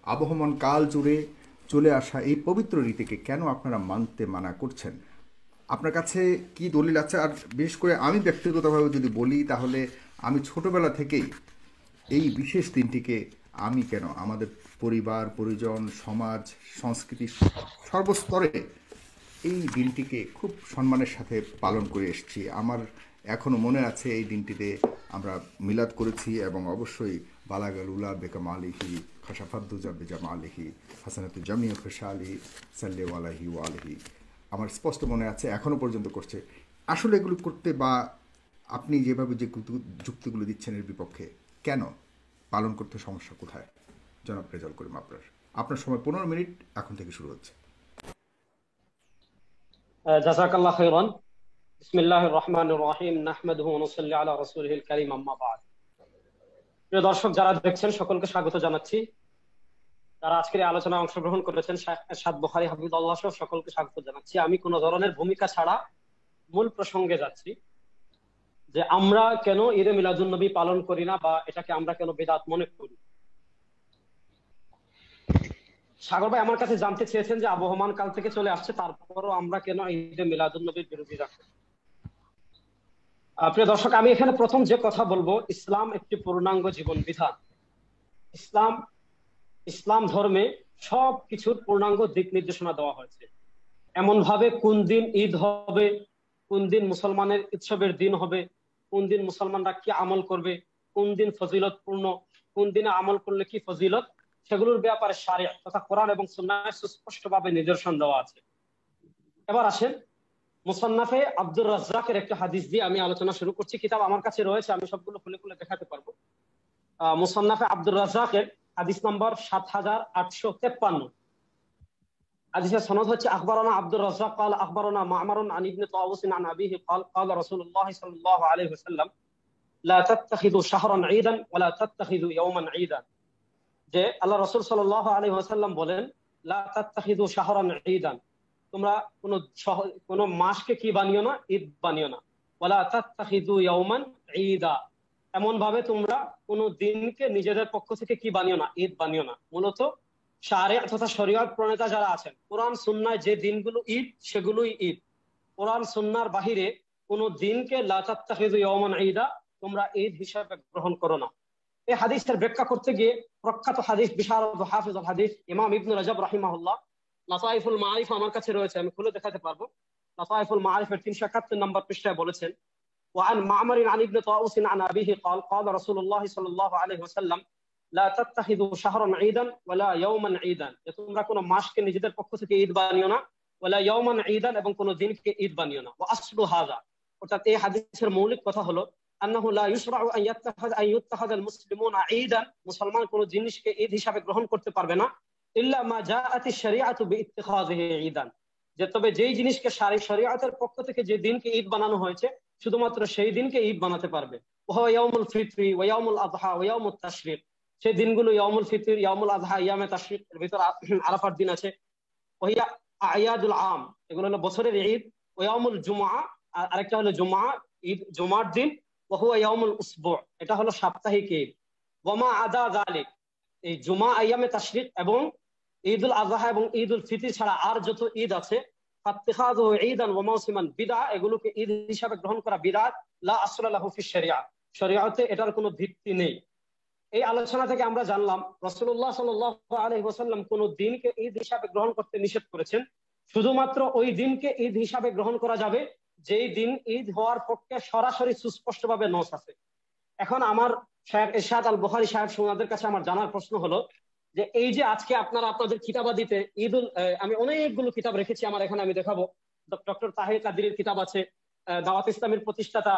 আবহমান কাল জুড়ে চলে আসা এই পবিত্র রীতিকে কেন আপনারা মানতে মানা করছেন? আপনার কাছে কি দলিল আছে? আর বিশেষ করে আমি ব্যক্তিগতভাবে যদি বলি, তাহলে আমি ছোটবেলা থেকেই এই বিশেষ দিনটিকে, আমি কেন, আমাদের পরিবার পরিজন, সমাজ, সংস্কৃতি সর্বস্তরে এই দিনটিকে খুব সম্মানের সাথে পালন করে এসেছি। আমার এখনও মনে আছে এই দিনটিতে আমরা মিলাদ করেছি, এবং অবশ্যই বালাগালুলা বেকাম আলিহি খসাফাদ্দুজা বেজাম আলিহি হাসানাতু জামিয়া খসা আলি সাল্লে আলাহি ওয়ালহি। আমার স্পষ্ট মনে আছে, এখনও পর্যন্ত করছে। আসলে এগুলো করতে, বা আপনি যেভাবে যে যুক্তিগুলো দিচ্ছেন এর বিপক্ষে, কেন পালন করতে সমস্যা কোথায়? জনাব রেজাউল করিম, আপনার আপনার সময় 15 মিনিট এখন থেকে শুরু হচ্ছে। জাযাকাল্লাহ খাইরান। বিসমিল্লাহির রহমানির রহিম। নাহমাদুহু ওয়া নুসাল্লি আলা রাসূলিহিল কারীম, আম্মা বা'দ। প্রিয় দর্শক যারা দেখছেন, সকলকে স্বাগত জানাচ্ছি। যারা আজকের এই আলোচনায় অংশগ্রহণ করেছেন, শাইখ এরশাদ বুখারী হাফিজাহুল্লাহ সহ সকলকে স্বাগত জানাচ্ছি। আমি কোনো ধরনের ভূমিকা ছাড়া মূল প্রসঙ্গে যাচ্ছি, যে আমরা কেন ঈদে মিলাদুন নবী পালন করি না, বা এটাকে আমরা কেন বিদআত মনে করি। সাগর ভাই আমার কাছে জানতে চেয়েছেন যে আবহমান কাল থেকে চলে আসছে, তারপরও আমরা কেন ঈদে মিলাদুন নবীর বিরোধিতা করি। প্রিয় দর্শক, আমি এখানে প্রথম যে কথা বলবো, ইসলাম একটি পূর্ণাঙ্গ জীবন বিধান। ইসলাম ইসলাম ধর্মে সব কিছুর পূর্ণাঙ্গ দিক নির্দেশনা দেওয়া হয়েছে। এমন ভাবে কোন দিন ঈদ হবে, কোন দিন মুসলমানের উৎসবের দিন হবে, কোন দিন মুসলমানরা কি আমল করবে, কোন দিন ফজিলতপূর্ণ, কোন দিনে আমল করলে কি ফজিলত, সেগুলোর ব্যাপারে শারিয়া তথা কোরআন এবং সুন্নাহে সুস্পষ্টভাবে নিদর্শন দেওয়া আছে। এবার আসেন, মুসান্নাফে আব্দুর রাজ্জাকের একটা হাদিস দিয়ে আমি আলোচনা শুরু করছি। কিতাব আমার কাছে রয়েছে, আমি সবগুলো খুলে খুলে দেখাতে পারবো। মুসান্নাফে আব্দুর রাজ্জাকের হাদিস নম্বর 7853। হাদিসের সনদ হচ্ছে আখবারানা আব্দুর রাজ্জাক قال اخبرنا معمر عن ابن طاووس عن ابيه قال قال رسول الله صلى الله عليه وسلم لا تتخذوا شهرا عيدا ولا تتخذوا يوما عيدا। যে আল্লাহ রাসূল সাল্লাল্লাহু আলাইহি ওয়াসাল্লাম বলেন, লা তাত্তাখিযু শাহরান ঈদান, তোমরা কোন মাসকে কি বানিও না, ঈদ বানিও না। ওয়ালা তাত্তাখিযু ইয়াওমান ঈদা, এমন ভাবে তোমরা কোন দিনকে নিজেদের পক্ষ থেকে কি বানিও না, ঈদ বানিও না। মূলত শারিয়া তথা শরীয়ত প্রণেতা যারা আছেন, কোরআন সুন্নায় যে দিনগুলো ঈদ সেগুলোই ঈদ। কোরআন সুন্নাহর বাহিরে কোন দিনকে লা তাত্তাখিযু ইয়াওমান ঈদা, তোমরা ঈদ হিসেবে গ্রহণ করো না। এই হাদিসের ব্যাখ্যা করতে গিয়ে প্রখ্যাত হাদিস বিশারদ হাফিজ আল হাদিস ইমাম ইবনে রাজব রাহিমাহুল্লাহ লাতাইফুল মাআরিফ আমার কাছে রয়েছে, আমি খুলে দেখাতে পারবো। লাতাইফুল মাআরিফের 371 নম্বর পৃষ্ঠায় বলেছেন, وعن معمر عن ابن طاووس عن أبيه قال قال رسول الله صلى الله عليه وسلم لا تتخذوا شهرا عيدا ولا يوما عيدا, যে তোমরা কোন মাসকে নিজেদের পক্ষ থেকে ঈদ বানিও না, ওয়ালা ইয়াওমান ঈদান, এবং কোন দিনকে ঈদ বানিও না। ওয়া আসলু হাযা, অর্থাৎ এই হাদিসের মৌলিক কথা হলো আন্নাহু লা ইশরাউ আন ইত্তাখাযা আল মুসলিমুনা ঈদান, মুসলমান কোন জিনিসকে ঈদ হিসাবে গ্রহণ করতে পারবে না, ইল্লা মা জাআতিশ শরিআতু বিইত্তিখাযিহি ঈদান, যে তবে যেই জিনিসকে শরিয়তের পক্ষ থেকে যে দিনকে ঈদ বানানো হয়েছে, শুধুমাত্র সেই দিনকে ঈদ বানাতে পারবে। ওয়া ইয়াউমুল ফিত্রি ওয়া ইয়াউমুল আযহা ওয়া ইয়াউমুত তাশরিক, সেই দিনগুলো ইয়াউমুল ফিতর, ইয়াউমুল আযহা, ইয়ামে তাশরিক, এর ভিতর আরাফার দিন আছে। ওয়া হিয়া আয়াদুল আম, এগুলো হলো বছরের ঈদ। ওয়া ইয়াউমুল জুমআ, আরেকটা হলো জুমআ, ঈদ জুমার দিন। ওয়া হুয়া ইয়াউমুল উসবু, এটা হলো সাপ্তাহিক ঈদ। ওয়া মা আদা যালিক, এই জুমা, আইয়ামে তাশরিক এবং ঈদুল আযহা এবং ঈদুল ফিতর ছাড়া আর যত ঈদ আছে, ফাত্তিখাযুহু ঈদান ওয়া মাওসিমান বিদআ, এগুলোকে ঈদ হিসাবে গ্রহণ করা বিদআত, লা আসলা লাহু ফিশ শরিয়া, শরিয়তে এটার কোনো ভিত্তি নেই। এই আলোচনা থেকে আমরা জানলাম রাসূলুল্লাহ সাল্লাল্লাহু আলাইহি ওয়াসাল্লাম কোন দিনকে ঈদ হিসাবে গ্রহণ করতে নিষেধ করেছেন। শুধুমাত্র ওই দিনকে ঈদ হিসাবে গ্রহণ করা যাবে যেই দিন ঈদ হওয়ার পক্ষে সরাসরি সুস্পষ্টভাবে নস আছে। এখন আমার শাইখ ইরশাদ আল বুখারী সাহেব সুনাদের কাছে আমার জানার প্রশ্ন হলো, যে এই যে আজকে আপনারা আপনাদের কিতাবাদিতে ঈদুল, আমি অনেকগুলো কিতাব রেখেছি আমার এখানে, আমি দেখাবো। ডক্টর তাহির কাদরির কিতাব আছে, দাওয়াত ইসলামের প্রতিষ্ঠাতা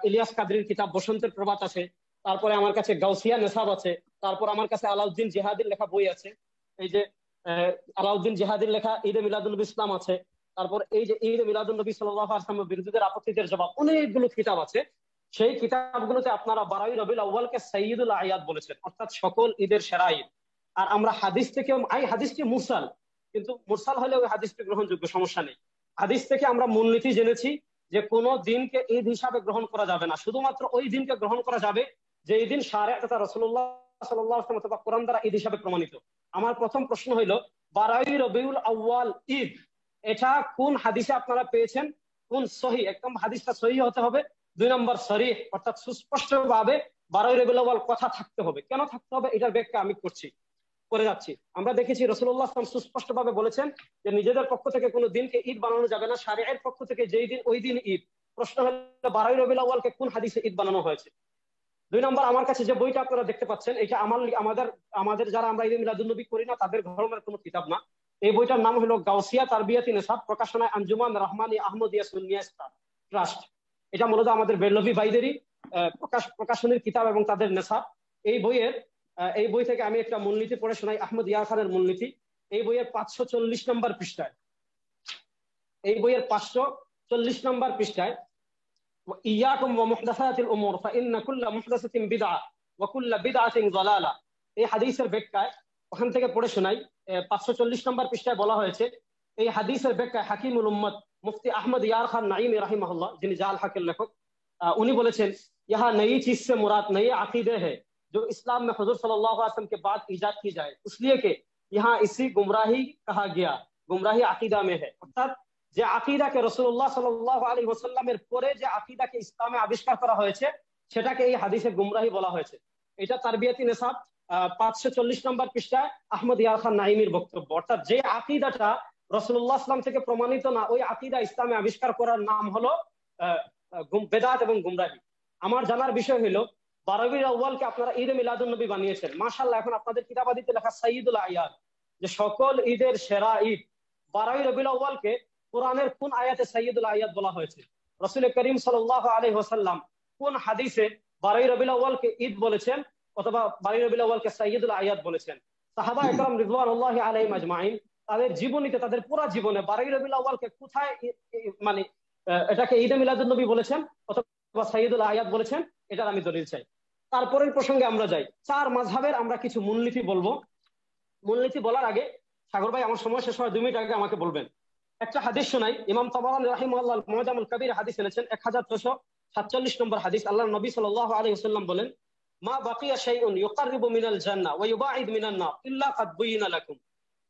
ইলিয়াস কাদরির কিতাব বসন্তের প্রভাত আছে, তারপরে আমার কাছে গাউসিয়া নেসাব আছে, তারপর আমার কাছে আলাউদ্দিন জিহাদির লেখা বই আছে, এই যে আলাউদ্দিন জিহাদির লেখা ঈদে মিলাদুন নবী ইসলাম আছে, তারপর এই যে ঈদে মিলাদুন নবী সাল্লাল্লাহু আলাইহি ওয়াসাল্লামের বিরোধীদের আপত্তিদের জবাব, অনেকগুলো কিতাব আছে। সেই কিতাবগুলোতে আপনারা 12ই রবিউল আউয়ালকে সাইয়্যিদুল আয়াদ বলেছেন, অর্থাৎ সকল ঈদের সেরা ঈদ। আর আমরা হাদিস থেকে, এই হাদিসটি মুরসাল, কিন্তু মুরসাল হলে ওই হাদিসটি গ্রহণযোগ্য, সমস্যা নেই। হাদিস থেকে আমরা মূলনীতি জেনেছি যে কোন দিনকে ঈদ হিসাবে গ্রহণ করা যাবে না, শুধুমাত্র ওই দিনকে গ্রহণ করা যাবে যে এই দিন শারিআত তথা রাসূলুল্লাহ সাল্লাল্লাহু আলাইহি ওয়াসাল্লাম অথবা কোরআন দ্বারা ঈদ হিসাবে প্রমাণিত। আমার প্রথম প্রশ্ন হইল 12ই রবিউল আউয়াল ঈদ, এটা কোন হাদিসে আপনারা পেয়েছেন? কোন সহি? একদম হাদিসটা সহি হতে হবে। 2 নম্বর সরিহ, অর্থাৎ সুস্পষ্ট ভাবে 12ই রবিউল আউয়াল কথা থাকতে হবে। কেন থাকতে হবে এটার ব্যাখ্যা আমি করে যাচ্ছি। আমরা দেখেছি রাসূলুল্লাহ সাল্লাল্লাহু আলাইহি ওয়াসাল্লাম সুস্পষ্ট ভাবে বলেছেন যে নিজেদের পক্ষ থেকে কোনো দিনকে ঈদ বানানো যাবে না, শারিয়ার পক্ষ থেকে যেই দিন ওই দিন ঈদ। প্রশ্ন হলো 12ই রবিউল আউয়ালকে কোন হাদিসে ঈদ বানানো হয়েছে? 2 নম্বর, আমার কাছে যে বইটা আপনারা দেখতে পাচ্ছেন, এটা আমাদের আমাদের যারা আমরা ঈদে মিলাদুন্নবী করি না তাদের ধর্মের কোনো কিতাব না। এই বইটার নাম হলো গাউসিয়া তারবিয়াতি নেসাব, প্রকাশনায় আঞ্জুমান রহমানি আহমদিয়া সুন্নিয়া ট্রাস্ট। এটা মূলত আমাদের বেরলভী ভাইদেরই প্রকাশনীর কিতাব এবং তাদের নেসাব। এই বই থেকে আমি একটা মূলনীতি পড়ে শোনাই, আহমদ ইয়া খানের মূলনীতি। এই বইয়ের 540 নম্বর পৃষ্ঠায়, এই বইয়ের 540 নম্বর পৃষ্ঠায় ইয়াকুম ওয়া মুহদাসাতিল উমুর ফাইন্না কুল্লা মুহদাসাতিন বিদআ ওয়া কুল্লা বিদআতিন যালালা। এই হাদিসের ব্যাখ্যায় ওখান থেকে পড়ে শোনাই। 540 নম্বর পৃষ্ঠায় বলা হয়েছে, এই হাদিসের ব্যাখ্যায় হাকিমুল উম্মত মুফতি আহমদ ইয়ার খান নাঈমি রাহিমাহুল্লাহ, যিনি জাল হাকের লেখক, उन्हीं बोले यहाँ नई चीज से मुराद नए अकीदे है जो इस्लाम में हुजूर सल्लल्लाहु अलैहि वसल्लम के बाद इजाद की जाए, इसलिए कि यहाँ इसी गुमराही कहा गया, गुमराही अकीदा में है। অর্থাৎ যে আকীদাকে রাসূলুল্লাহ সাল্লাল্লাহু আলাইহি ওয়াসাল্লামের পরে যে আকীদাকে ইসলামে আবিষ্কার করা হয়েছে সেটাকে এই হাদিসে গুমরাহি বলা হয়েছে। এটা তারবিয়াতি নিসাব 540 নম্বর পৃষ্ঠায় আহমদ ইয়ার খান নাঈমির বক্তব্য। অর্থাৎ যে আকীদাটা রাসূলুল্লাহ সাল্লাল্লাহু আলাইহি ওয়াসাল্লাম থেকে প্রমাণিত না, ওই আকীদা ইসলামে আবিষ্কার করার নাম হলো বেদাত এবং গুমরাহি। আমার জানার বিষয় হলো 12ই আউয়ালকে আপনারা ঈদে মিলাদুন্নবী বানিয়েছেন, মাশাআল্লাহ। এখন আপনাদের কিতাবাদিতে লেখা সাইয়্যিদুল আয়াদ, যে সকল ঈদের সেরা ঈদ। 12ই রবিউল আউয়ালকে কোরআনের কোন আয়াতে সাইয়্যিদুল আয়াদ বলা হয়েছে? রাসূল করিম সাল্লাল্লাহু আলাইহি ওয়াসাল্লাম কোন হাদিসে 12ই রবিউল আউয়ালকে ঈদ বলেছেন অথবা 12ই রবিউল আউয়ালকে সাইয়্যিদুল আয়াদ বলেছেন? সাহাবা একরাম রিদওয়ানুল্লাহি আলাইহিম আজমাইন তাদের জীবনীতে, তাদের পুরো জীবনে 12ই রবিউল আউয়ালকে কোথায় মানে এটাকে ঈদে মিলাদুন্নবী বলেছেন অথবা সাইয়্যিদুল আয়াত বলেছেন, এটার আমি দলিল চাই। তারপরের প্রসঙ্গে আমরা যাই। 4 মাযহাবের আমরা কিছু মূলনীতি বলবো। মূলনীতি বলার আগে সাগর ভাই, আমার সময় শেষ হওয়ার 2 মিনিট আগে আমাকে বলবেন। একটা হাদিস শোনাই। ইমাম তাবারানী রাহিমাহুল্লাহ মুআজামুল কবির হাদিস এনেছেন 1647 নম্বর হাদিস। আল্লাহর নবী সাল্লাল্লাহু আলাইহি ওয়াসাল্লাম বলেন, মা বাকিয়া শাইউন ইউকাররিবু মিনাল জান্নাহ ওয়া ইউবাঈদ মিনান নার ইল্লা কাদ বুয়িনা লাকুম,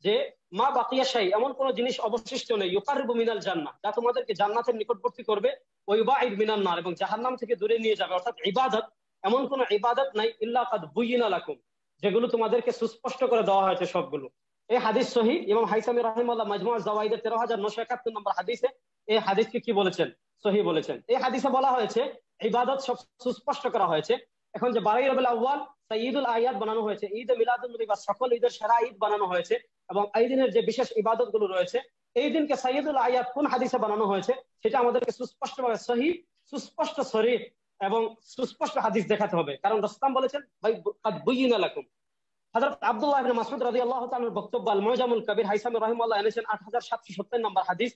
যে মা বাকিয়া শাই, এমন কোন জিনিস অবশিষ্ট নেই, ইউকাররিবু মিনাল জান্নাহ, যা তোমাদেরকে জান্নাতের নিকটবর্তী করবে, ওয়া ইউবাঈদ মিনান নার, এবং জাহান্নাম থেকে দূরে নিয়ে যাবে। অর্থাৎ ইবাদত, এমন কোন ইবাদত নাই ইল্লা কাদ বুয়িনা লাকুম, যেগুলো তোমাদেরকে সুস্পষ্ট করে দেওয়া হয়েছে সবগুলো। এই হাদিস সহিহ। ইমাম হাইসামি রাহিমাহুল্লাহ মাজমুউজ যাওয়াইদের 13971 নম্বর হাদিসে এই হাদিসকে কি বলেছেন? সহিহ বলেছেন। এই হাদিসে বলা হয়েছে ইবাদত সব সুস্পষ্ট করা হয়েছে। এখন যে 12ই রবিউল আউয়াল সাইয়্যিদুল আয়াত বানানো হয়েছে, ঈদে মিলাদুন্নবী বা সকল ঈদের সেরা ঈদ বানানো হয়েছে, এবং এই দিনের যে বিশেষ ইবাদত গুলো রয়েছে, এই দিনকে সাইয়্যিদুল আয়াত কোন হাদিসে বানানো হয়েছে সেটা আমাদেরকে সুস্পষ্টভাবে সহিহ, সুস্পষ্ট সরিহ এবং সুস্পষ্ট হাদিস দেখাতে হবে। কারণ রাসূল বলেছেন কাদ বুয়িনা লাকুম। হযরত আব্দুল্লাহ ইবনে মাসউদ রাদিয়াল্লাহু তাআলার বক্তব্য আল মুআজামুল কবির, হাইসামি রাহিমাহুল্লাহ এনেছেন 8770 নম্বর হাদিস।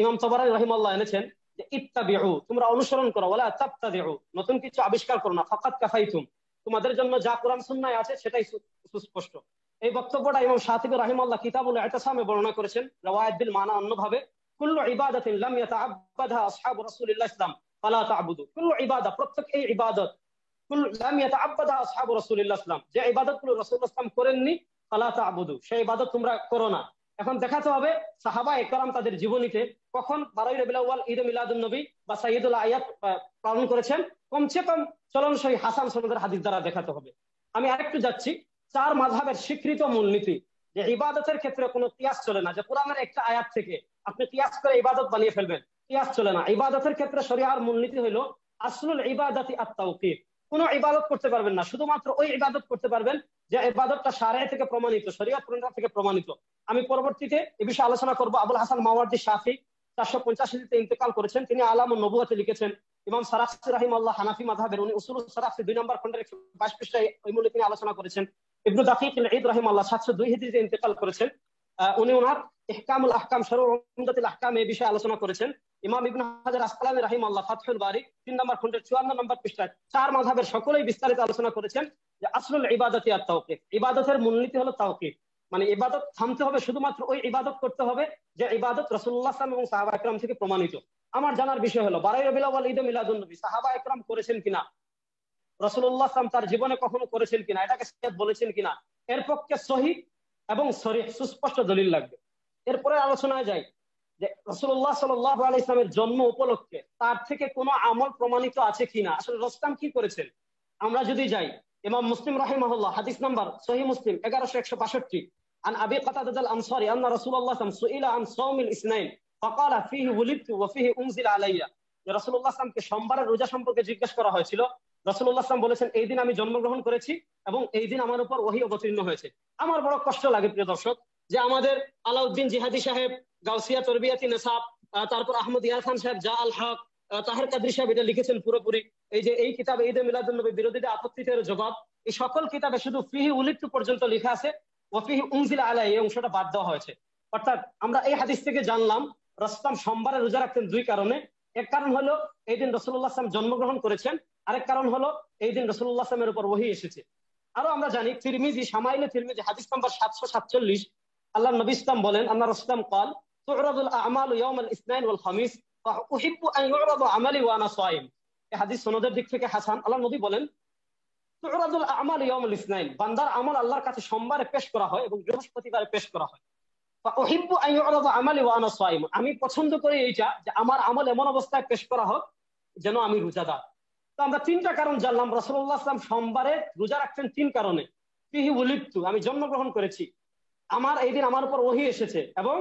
ইমাম তাবারানী রাহিমাহুল্লাহ এনেছেন যে ইত্তাবিউ, তোমরা অনুসরণ করো, ওয়ালা তাবতাদিউ, নতুন কিছু আবিষ্কার করো না, ফাকাত কাফাইতুম, তোমাদের জন্য যা কোরআন সুন্নাহয় আছে সেটাই সুস্পষ্ট। এই বক্তব্যটা ইমাম শাতিবী রাহিমাহুল্লাহ কিতাবুল ইতিসামে বর্ণনা করেছেন রিওয়ায়াত বিল মানা অন্যভাবে। কুল্লু ইবাদাতিন লাম ইয়াতাআব্বাদহা আসহাবু রাসূলিল্লাহ সাল্লাল্লাহু আলাইহি ওয়াসাল্লাম ফালা তা'বুদু, কুল্লু ইবাদা, প্রত্যেক এই ইবাদত, কুল্লু লাম ইয়াতাআব্বাদহা আসহাবু রাসূলিল্লাহ সাল্লাল্লাহু আলাইহি ওয়াসাল্লাম, যে ইবাদতগুলো রাসূলুল্লাহ সাল্লাল্লাহু আলাইহি ওয়াসাল্লাম করেননি, ফালা তা'বুদু, সেই ইবাদত তোমরা করো না। এখন দেখাতে হবে সাহাবা একরাম তাদের জীবনীতে কখন 12ই রবিউল আউয়াল ঈদে মিলাদুন্নবী বা সাইয়্যিদুল আয়াত পালন করেছেন, কমসে কম চলন সহি হাসান সনদের হাদিস দ্বারা দেখাতে হবে। আমি আরেকটু যাচ্ছি। 4 মাযহাবের স্বীকৃত মূলনীতি যে ইবাদতের ক্ষেত্রে কোনো কিয়াস চলে না, যে কোরআনের একটা আয়াত থেকে আপনি কিয়াস করে ইবাদত বানিয়ে ফেলবেন, কিয়াস চলে না। ইবাদতের ক্ষেত্রে শরিয়ার মূলনীতি হলো আসলুল ইবাদাতি আত-তাওকীফ, কোনো ইবাদত করতে পারবেন না, শুধুমাত্র ওই ইবাদত করতে পারবেন যে ইবাদতটা শারিয়া থেকে প্রমাণিত, শরীয়ত থেকে প্রমাণিত। আমি পরবর্তীতে এই বিষয়ে আলোচনা করব। আবুল হাসান মাওয়ারদি শাফি 485 ইন্তেকাল করেছেন, তিনি আলামুন নবুওয়াতে লিখেছেন। ইমাম সারাখসি রাহিমাহুল্লাহ হানাফি মাযহাবের, উনি উসুলুস সারাখসি 2 নম্বর খণ্ডের 122 পৃষ্ঠায় ওই মূলে তিনি আলোচনা করেছেন। ইবনু দাকিক আল ঈদ রাহিমাহুল্লাহ 702 হিজরিতে ইন্তেকাল করেছেন। উনি ওনার ইহকামুল আহকাম শরহ উমদাতুল আহকাম এই বিষয়ে আলোচনা করেছেন। ইমাম ইবনে হাজার আসকালানী রাহিমাহুল্লাহ ফাতহুল বারি 3 নম্বর খণ্ডের 54 নম্বর পৃষ্ঠায় 4 মাযহাবের সকলেই বিস্তারিত আলোচনা করেছেন যে আসলুল ইবাদাতি আত-তাওকীফ, ইবাদতের মূলনীতি হলো তাওকীফ, মানে ইবাদত থামতে হবে, শুধুমাত্র ওই ইবাদত করতে হবে যে ইবাদত রাসূলুল্লাহ সাল্লাল্লাহু আলাইহি ওয়াসাল্লাম এবং সাহাবা একরাম থেকে প্রমাণিত। আমার জানার বিষয় হলো 12ই রবিউল আউয়াল ঈদে মিলাদুন্নবী সাহাবা একরাম করেছেন কিনা, রাসূলুল্লাহ সাল্লাল্লাহু আলাইহি ওয়াসাল্লাম তার জীবনে কখনো করেছেন কিনা, এটাকে সিরাত বলেছেন কিনা, এর পক্ষে সহিহ এবং সরিহ সুস্পষ্ট দলিল লাগবে। এরপরে আলোচনায় যাই যে রাসূলুল্লাহ সাল্লাল্লাহু আলাইহি ইসলামের জন্ম উপলক্ষে তার থেকে কোনো আমল প্রমাণিত আছে কিনা, আসলে রুস্তাম কি করেছেন। আমরা যদি যাই ইমাম মুসলিম রাহিমাহুল্লাহ হাদিস নাম্বার সহিহ মুসলিম 1162 عن ابي قتاده الانصاري ان رسول الله صلى الله عليه وسلم سئل عن صوم الاثنين فقال فيه ولدت وفيه انزل علي। যে রাসূলুল্লাহ সাল্লাল্লাহু আলাইহি ওয়াসাল্লামকে সোমবারের রোজা সম্পর্কে জিজ্ঞেস করা হয়েছিল, রাসূলুল্লাহ সাল্লাল্লাহু আলাইহি ওয়াসাল্লাম বলেছেন এই দিন আমি জন্মগ্রহণ করেছি এবং এই দিন আমার উপর ওহী অবতীর্ণ হয়েছে। আমার বড় কষ্ট লাগে প্রিয় দর্শক যে আমাদের আলাউদ্দিন জিহাদি সাহেব, গাউসিয়া তরবিয়াতি নেসাব, তারপর আহমদ ইয়ার খান সাহেব জা আল হক, তাহের কাদরি সাহেব এটা লিখেছেন পুরোপুরি। এই যে এই কিতাবে ঈদে মিলাদুন নবী বিরোধীদের আপত্তিতে জবাব, এই সকল কিতাবে শুধু ফিহি উলিদতু পর্যন্ত লেখা আছে, ওয়াফিহি উনজিলা আলাইহি এই অংশটা বাদ দেওয়া হয়েছে। অর্থাৎ আমরা এই হাদিস থেকে জানলাম রুস্তাম সোমবারে রোজা রাখতেন দুই কারণে। এক কারণ হলো এই দিন রাসূলুল্লাহ সাল্লাল্লাহু আলাইহি ওয়াসাল্লাম জন্মগ্রহণ করেছেন, আরেক কারণ হলো এই দিন রাসূলুল্লাহ সাল্লাল্লাহু আলাইহি ওয়াসাল্লামের উপর ওহী এসেছে। আরো আমরা জানি তিরমিজি শামাইলে তিরমিজি হাদিস নাম্বার 747 আল্লাহর নবী ইসলাম বলেন আল্লাহ রাসূল قال تعرض الاعمال يوم الاثنين والخميس فاحب ان يعرض عملي وانا صائم। এই হাদিস সনদের দিক থেকে হাসান। আল্লাহর নবী বলেন تعرض الاعمال يوم الاثنين, বান্দার আমল আল্লাহর কাছে সোমবারে পেশ করা হয় এবং বৃহস্পতিবারে পেশ করা হয়। فاحب ان يعرض عملي وانا صائم, আমি পছন্দ করি এইটা যে আমার আমল এমন অবস্থায় পেশ করা হোক যেন আমি রোজাদার। তো আমরা তিনটা কারণ জানলাম রাসূলুল্লাহ সাল্লাল্লাহু আলাইহি ওয়াসাল্লাম সোমবারে রোজা রাখতেন তিন কারণে। ফিহি উলিদতু, আমি জন্মগ্রহণ করেছি, আমার এই দিন আমার উপর ওহী এসেছে এবং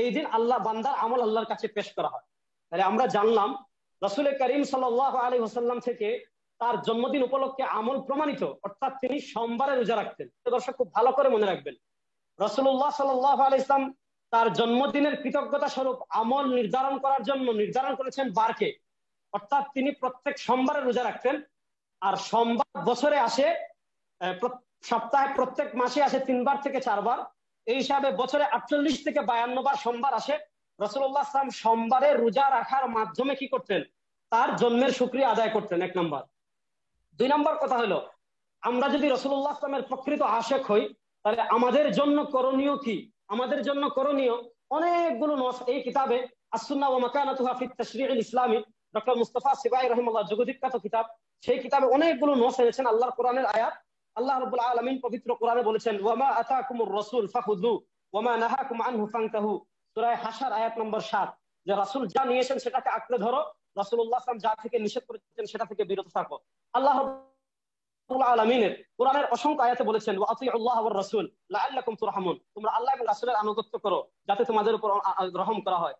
এই দিন আল্লাহ বান্দার আমল আল্লাহর কাছে পেশ করা হয়। তাহলে আমরা জানলাম রাসূল করিম সাল্লাল্লাহু আলাইহি ওয়াসাল্লাম থেকে তার জন্মদিন উপলক্ষে আমল প্রমাণিত, অর্থাৎ তিনি সোমবারে রোজা রাখতেন। তো দর্শক খুব ভালো করে মনে রাখবেন রাসূলুল্লাহ সাল্লাল্লাহু আলাইহি ওয়াসাল্লাম তার জন্মদিনের কৃতজ্ঞতা স্বরূপ আমল নির্ধারণ করার জন্য নির্ধারণ করেছেন বারকে, অর্থাৎ তিনি প্রত্যেক সোমবারে রোজা রাখতেন। আর সোমবার বছরে আসে, সপ্তাহে প্রত্যেক মাসে আসে 3 বার থেকে 4 বার, এই হিসাবে বছরে 48 থেকে 52 বার সোমবার আসে। রাসূলুল্লাহ সাল্লাল্লাহু আলাইহি ওয়াসাল্লাম সোমবারে রোজা রাখার মাধ্যমে কি করতেন, তার জন্মের শুকরিয়া আদায় করতেন, এক নাম্বার। 2 নাম্বার কথা হলো আমরা যদি রাসূলুল্লাহ সাল্লাল্লাহু আলাইহি ওয়াসাল্লামের প্রকৃত আশিক হই তাহলে আমাদের জন্য করণীয় কি, আমাদের জন্য করণীয় অনেকগুলো নস এই কিতাবে আস-সুন্নাহ ওয়া মাকানাতুহা ফি তাশরি'আল ইসলামী, ডক্টর মুস্তাফা সিবাই রাহিমাহুল্লাহ যুগবিখ্যাত কিতাব, সেই কিতাবে অনেকগুলো নস এনেছেন আল্লাহর কোরআনের আয়াত। আল্লাহ রাব্বুল আলামিন পবিত্র কোরআনে বলেছেন ওয়া মা আতাকুমুর রাসূল ফাখুযু ওয়া মা নাহাকুম আনহু ফান্তাহু, সূরা হাশর আয়াত নম্বর 7, যে রাসূল যা নিয়েছেন সেটাকে আঁকড়ে ধরো, রাসূলুল্লাহ সাল্লাল্লাহু আলাইহি ওয়াসাল্লাম যা থেকে নিষেধ করেছেন সেটা থেকে বিরত থাকো। আল্লাহ রাব্বুল আলামিনের কোরআনের অসংখ্য আয়াতে বলেছেন ওয়া আতিউল্লাহ ওয়ার রাসূল লাআল্লাকুম তুরহামুন, তোমরা আল্লাহ এবং রাসূলের আনুগত্য করো যাতে তোমাদের উপর রহম করা হয়।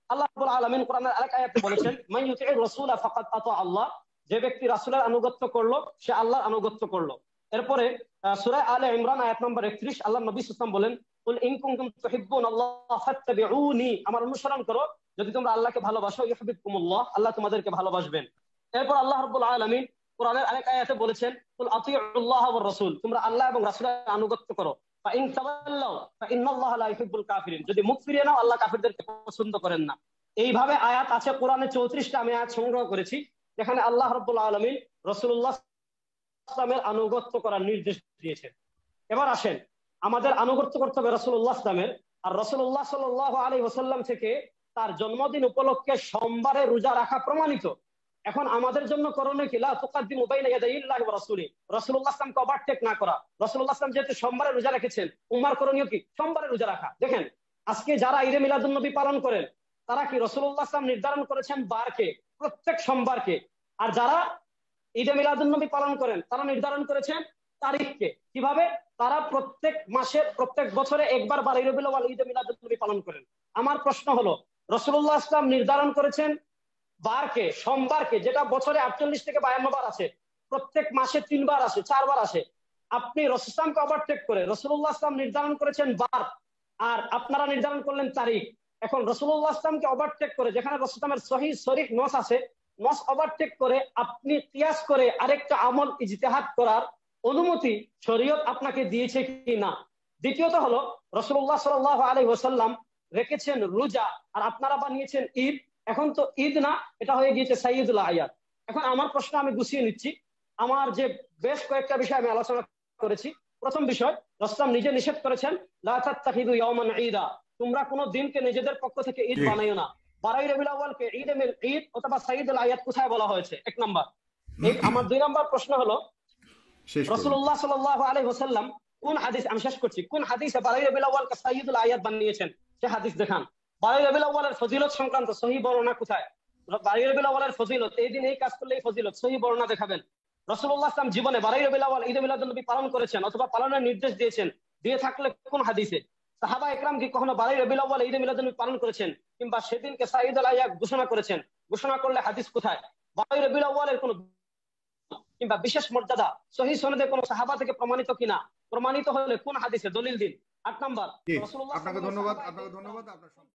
আল্লাহ রাব্বুল আলামিন কোরআনের আরেক আয়াতে বলেছেন মান ইউতি'র রাসূলা ফাকাদ আতা আল্লাহ, যে ব্যক্তি রাসূলের আনুগত্য করলো সে আল্লাহর আনুগত্য করলো। এরপরে সূরা আলে ইমরান আয়াত নম্বর 31 আল্লাহ নবী সাল্লাল্লাহু আলাইহি ওয়াসাল্লাম বলেন কুল ইন কুনতুম তুহিব্বুনাল্লাহ ফাত্তাবিউনি, আমার অনুসরণ করো যদি তোমরা আল্লাহকে ভালোবাসো ইউহিব্বুকুমুল্লাহ, আল্লাহ তোমাদেরকে ভালোবাসবেন। এরপর আল্লাহ রাব্বুল আলামিন কোরআনের আরেক আয়াতে বলেছেন কুল আতিউল্লাহ ওয়ার রাসূল, তোমরা আল্লাহ এবং রাসূলের আনুগত্য করো। ফাইন তাওয়াল্লাউ ফাইন্নাল্লাহা লা ইউহিব্বুল কাফিরিন, যদি মুখ ফিরিয়ে নাও আল্লাহ কাফিরদেরকে পছন্দ করেন না। এইভাবে আয়াত আছে কোরআনে 34টা, আমি আয়াত সংগ্রহ করেছি যেখানে আল্লাহ রাব্বুল আলামিন রাসূলুল্লাহ ইসলামের আনুগত্য করার নির্দেশ দিয়েছেন। এবার আসেন আমাদের আনুগত্য করতে হবে রাসূলুল্লাহ ইসলামের, আর রাসূলুল্লাহ সাল্লাল্লাহু আলাইহি ওয়াসাল্লাম থেকে তার জন্মদিন উপলক্ষে সোমবারে রোজা রাখা প্রমাণিত। এখন আমাদের জন্য করণীয় কি, লা তুকাদ্দিমু বাইনা ইয়াদাইল্লাহি ওয়া রাসূলি, রাসূলুল্লাহ ইসলামকে ওভারটেক না করা। রাসূলুল্লাহ ইসলাম যেহেতু সোমবারে রোজা রেখেছেন, উম্মার করণীয় কি, সোমবারে রোজা রাখা। দেখেন আজকে যারা ঈদে মিলাদুন নবী পালন করেন তারা কি রাসূলুল্লাহ ইসলাম নির্ধারণ করেছেন বারকে, প্রত্যেক সোমবারকে, আর যারা ঈদে মিলাদুন নবী পালন করেন তারা নির্ধারণ করেছেন তারিখকে। কিভাবে, তারা প্রত্যেক মাসে প্রত্যেক বছরে একবার বার রবিউল আউয়াল ঈদে মিলাদুন নবী পালন করেন। আমার প্রশ্ন হলো রাসূলুল্লাহ ইসলাম নির্ধারণ করেছেন বারকে, সোমবারকে, যেটা বছরে 48 থেকে 52 বার আছে, প্রত্যেক মাসে 3 বার আসে, 4 বার আসে। আপনি রাসূল ইসলামকে ওভারটেক করে রাসূলুল্লাহ ইসলাম নির্ধারণ করেছেন বার, আর আপনারা নির্ধারণ করলেন তারিখ। এখন রাসূলুল্লাহ ইসলামকে ওভারটেক করে যেখানে রাসূল ইসলামের সহিহ সরিহ নস আছে, নস ওভারটেক করে আপনি কিয়াস করে আরেকটা আমল ইজতিহাদ করার অনুমতি শরীয়ত আপনাকে দিয়েছে কি না। দ্বিতীয়ত হলো রাসূলুল্লাহ সাল্লাল্লাহু আলাইহি ওয়াসাল্লাম রেখেছেন রোজা আর আপনারা বানিয়েছেন ঈদ। এখন তো ঈদ না, এটা হয়ে গিয়েছে সাইয়্যিদুল আয়াদ। এখন আমার প্রশ্ন আমি গুছিয়ে নিচ্ছি, আমার যে বেশ কয়েকটা বিষয় আমি আলোচনা করেছি। প্রথম বিষয়, রাসূল নিজে নিষেধ করেছেন লা তাত্তাখিযু ইয়াওমান ঈদা, তোমরা কোনো দিনকে নিজেদের পক্ষ থেকে ঈদ বানাইও না। 12 রবিউল আউয়ালকে ঈদ অথবা সাইয়্যিদুল আয়াদ কোথায় বলা হয়েছে, এক নাম্বার। আমার 2 নাম্বার প্রশ্ন হলো রাসূলুল্লাহ সাল্লাল্লাহু আলাইহি ওয়াসাল্লাম কোন হাদিস, আমি শেষ করছি, কোন হাদিসে 12 রবিউল আউয়ালকে সাইয়্যিদুল আয়াত বানিয়েছেন সে হাদিস দেখান। 12 রবিউল আউয়ালের ফজিলত সংক্রান্ত সহিহ বর্ণনা কোথায়? 12 রবিউল আউয়ালের ফজিলত, এই দিন এই কাজ করলে এই ফজিলত, সহিহ বর্ণনা দেখাবেন। রাসূলুল্লাহ সাল্লাল্লাহু আলাইহি ওয়াসাল্লাম জীবনে 12 রবিউল আউয়াল ঈদে মিলাদুন নবী পালন করেছেন অথবা পালনের নির্দেশ দিয়েছেন, দিয়ে থাকলে কোন হাদিসে? সাহাবা একরাম কি কখনো 12 রবিউল আউয়াল ঈদে মিলাদুন নবী পালন করেছেন কিংবা সেদিনকে সাইয়্যিদুল আয়াত ঘোষণা করেছেন? ঘোষণা করলে হাদিস কোথায়? 12 রবিউল আউয়ালের কোন কিংবা বিশেষ মর্যাদা সহিহ সনদে কোন সাহাবা থেকে প্রমাণিত কিনা? প্রমাণিত হলে কোন হাদিসে? দলিল দিন। 8 নাম্বার, জি, রাসূলুল্লাহ আপনাকে সাল্লাল্লাহু আলাইহি ধন্যবাদ, ওয়াসাল্লাম আপনাকে ধন্যবাদ আপনার